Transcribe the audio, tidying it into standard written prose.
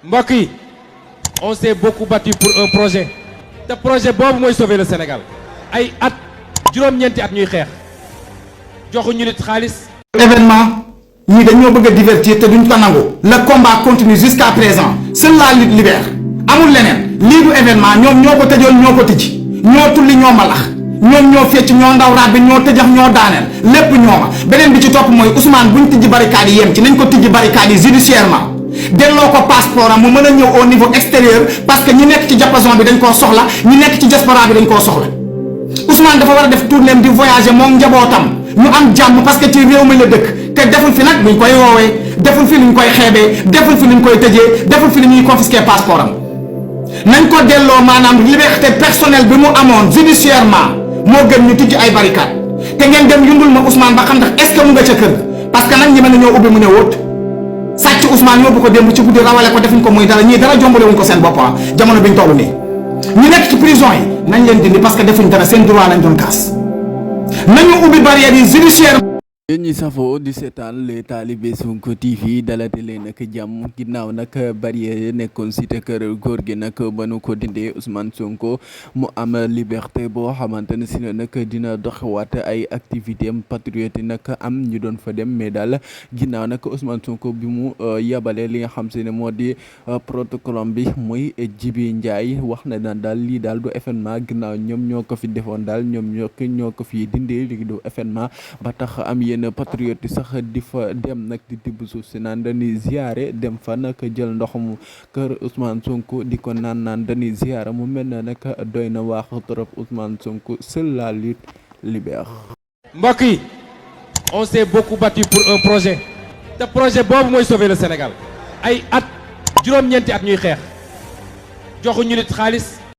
mbokk yi on s'est beaucoup battu pour un projet te projet boobu mooy sauver le Sénégal ay at juróom-ñeenti at ñuy xeex joxuñu nit xaalis. événement ñii dañoo bëgg a divertir te duñ ko nangu. le combat continue jusqu'à présent seule la lutte libère amul leneen lii du événement ñoom ñoo ko tëjoon ñoo ko tijji ñoo tulli ñoo mbalax ñoom ñoo fecc ñoo ndaw raat bi ñoo tëjax ñoo daaneel lépp ñooma beneen bi ci topp mooy Ousmane buñ tijji barricade yi yem ci nañ ko tijji barricade yi judiciairement delloo ko passeport am mu mën a ñëw au niveau extérieur parce que ñi nekk ci diapason bi dañ koo soxla ñi nekk ci diaspora bi dañ koo soxla Ousmane dafa war a def tournée di voyager moom njabootam ñu am jàmm parce que ci réew mi la dëkk te deful fi nag buñ koy woowee deful fi luñ koy xeebee deful fi luñ koy tëjee deful fi lu ñuy confisquer passeport am nañ ko delloo maanaam liberté personnelle bi mu amoon judiciairement moo gën ñu tijji ay barricade te ngeen dem yundul ma Ousmane ba xam ndax est-ce que mu nga ca kër parce que nag ñi mën na ñoo ubbi mu ne wóot sàcc Ousmane yóbbu ko démb ci guddi rawale ko defuñ ko muy dara ñii dara jombale wuñ ko seen bopp jamono biñ toll nii ñu nekk ci prison yi nañ leen dindi parce que defuñ dara seen droit lañ doon kaas nañu ubbi barrières yi judiciaire. yéen ñi safoo di seetaan les talibé Sonko TV dalate leen nag jàmm ginnaaw nag barrière nekkoon cité kër góor gi nag ba nu ko dindee Ousmane Sonko mu am liberté boo xamante ne si ne nag dina doxewaat ay activité am patriote yi nag am ñu doon fa dem mais daal ginnaaw nag Ousmane Sonko bi mu yabalee li nga xam si ne moo di protocole bi muy Jibi Ndiaye wax na daan daal lii daal du événement ginnaaw ñoom ñoo ko fi defoon daal ñoom ñoo ko fi dindee lii du événement ba tax am yéen patriote sax di fa dem nag di tibb suuf si naan dañuy ziare dem fa nag jël ndoxum kër Ousmane Sonko di ko naan dañuy ziare mu mel na nag doy na waax trop Ousmane Sonko seule la lutte libère. mbokk yi on s'est beaucoup battu pour un projet te projet boobu mooy sauver le Sénégal ay at juróom-ñeenti at ñuy xeex joxuñu nit xaalis.